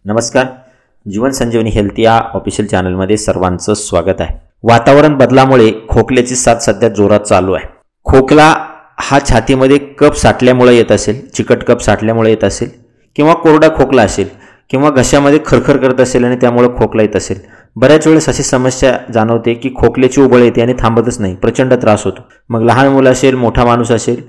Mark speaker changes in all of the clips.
Speaker 1: नमस्कार. जीवन संजीवनी हेल्थ या ऑफिशियल चॅनलमध्ये सर्वांचं स्वागत आहे. वातावरण बदलामुळे खोकल्याची साथ सध्या जोरात चालू आहे. खोकला हा छातीमध्ये कफ साठल्यामुळे येत असेल, चिकट कफ साठल्यामुळे येत असेल किंवा कोरडा खोकला असेल किंवा घशामध्ये खरखर करत असेल आणि त्यामुळे खोकला येत असेल. बऱ्याच वेळेस अशी समस्या जाणवते की खोकल्याची उबळ येते आणि थांबतच नाही, प्रचंड त्रास होतो. मग लहान मुलं असेल, मोठा माणूस असेल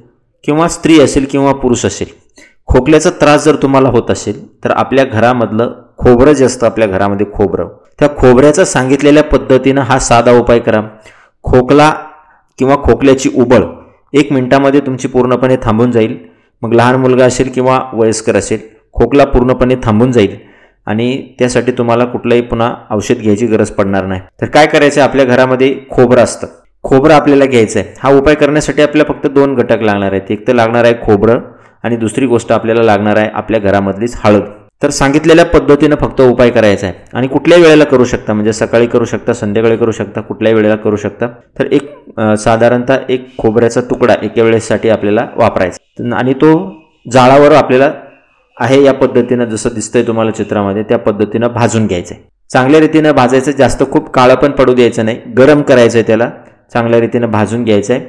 Speaker 1: किंवा स्त्री असेल किंवा पुरुष असेल, खोकल्याचा त्रास जर तुम्हाला होत असेल तर आपल्या घरामधलं खोबरं जे असतं, आपल्या घरामध्ये खोबरं, त्या खोबऱ्याचा सांगितलेल्या पद्धतीनं हा साधा उपाय करा. खोकला किंवा खोकल्याची उबळ 1 मिनिटामध्ये तुमची पूर्णपणे थांबून जाईल. मग लहान मुलगा असेल किंवा वयस्कर असेल, खोकला पूर्णपणे थांबून जाईल आणि त्यासाठी तुम्हाला कुठलंही पुन्हा औषध घ्यायची गरज पडणार नाही. तर काय करायचं, आपल्या घरामध्ये खोबरं असतं, खोबरं आपल्याला घ्यायचं आहे. हा उपाय करण्यासाठी आपल्याला फक्त 2 घटक लागणार आहेत. एक तर लागणार आहे खोबरं आणि दुसरी गोष्ट आपल्याला लागणार आहे आपल्या घरामधलीच हळद. तर सांगितलेल्या पद्धतीनं फक्त उपाय करायचा आहे आणि कुठल्याही वेळेला करू शकता, म्हणजे सकाळी करू शकता, संध्याकाळी करू शकता, कुठल्याही वेळेला करू शकता. तर साधारणतः एक खोबऱ्याचा तुकडा एका वेळेसाठी आपल्याला वापरायचा आणि तो जाळावर आपल्याला आहे या पद्धतीनं, जसं दिसतंय तुम्हाला चित्रामध्ये, त्या पद्धतीनं भाजून घ्यायचं आहे. चांगल्या रीतीनं भाजायचं, जास्त खूप काळं पण पडू द्यायचं नाही, गरम करायचं आहे, त्याला चांगल्या रीतीनं भाजून घ्यायचं आहे.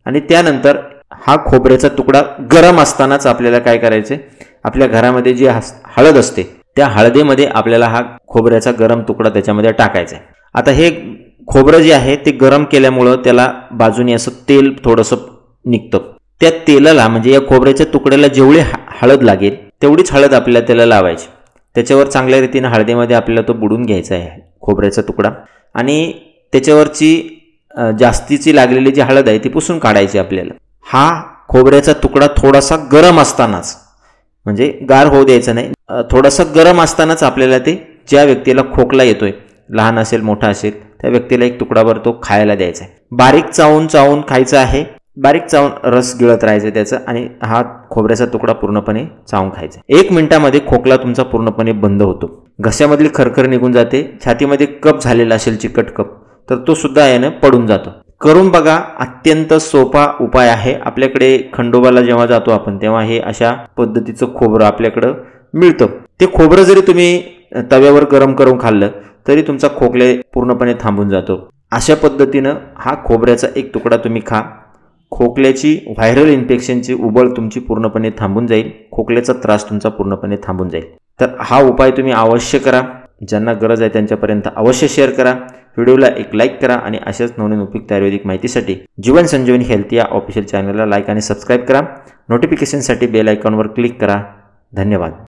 Speaker 1: आणि त्यानंतर हा खोबऱ्याचा तुकडा गरम असतानाच आपल्याला काय करायचं आहे, आपल्या घरामध्ये जी हळद असते त्या हळदीमध्ये आपल्याला हा खोबऱ्याचा गरम तुकडा त्याच्यामध्ये टाकायचा आहे. आता हे खोबरं जे आहे ते गरम केल्यामुळं त्याला बाजूने असं तेल थोडंसं निघतं. त्या तेलाला, म्हणजे या खोबऱ्याच्या तुकड्याला जेवढी हळद लागेल तेवढीच हळद आपल्याला त्याला लावायची. त्याच्यावर चांगल्या रीतीनं हळदीमध्ये आपल्याला तो बुडून घ्यायचा आहे खोबऱ्याचा तुकडा आणि त्याच्यावरची जास्तीची लागलेली जी हळद आहे ती पुसून काढायची आपल्याला. हा खोबऱ्याचा तुकडा थोडासा गरम असतानाच, म्हणजे गार होऊ द्यायचं नाही, थोडासा गरम असतानाच आपल्याला ते, ज्या व्यक्तीला खोकला येतोय, लहान असेल मोठा असेल, त्या व्यक्तीला एक तुकडाभर तो खायला द्यायचा आहे. बारीक चावून खायचं आहे, बारीक चावून रस गिळत राहायचं त्याचं आणि हा खोबऱ्याचा तुकडा पूर्णपणे चावून खायचा. 1 मिनिटामध्ये खोकला तुमचा पूर्णपणे बंद होतो. घशामधली खरखर निघून जाते. छातीमध्ये कफ झालेला असेल, चिकट कफ, तर तो सुद्धा यानं पडून जातो. करून बघा, अत्यंत सोपा उपाय आहे. आपल्याकडे खंडोबाला जेव्हा जातो आपण तेव्हा हे अशा पद्धतीचं खोबरं आपल्याकडं मिळतं. ते खोबरं जरी तुम्ही तव्यावर गरम करून खाल्लं तरी तुमचा खोकले पूर्णपणे थांबून जातो. अशा पद्धतीनं हा खोबऱ्याचा एक तुकडा तुम्ही खा. खोकल्याची, व्हायरल इन्फेक्शनची उबळ तुमची पूर्णपणे थांबून जाईल. खोकल्याचा त्रास तुमचा पूर्णपणे थांबून जाईल. तर हा उपाय तुम्ही अवश्य करा. ज्यांना गरज आहे त्यांच्यापर्यंत अवश्य शेअर करा. व्हिडिओला एक लाईक करा आणि अशाच नवनवीन उपयुक्त आयुर्वेदिक माहितीसाठी जीवन संजीवनी हेल्थ या ऑफिशियल चॅनलला लाईक आणि सबस्क्राईब करा. नोटिफिकेशनसाठी बेल आयकॉनवर क्लिक करा. धन्यवाद.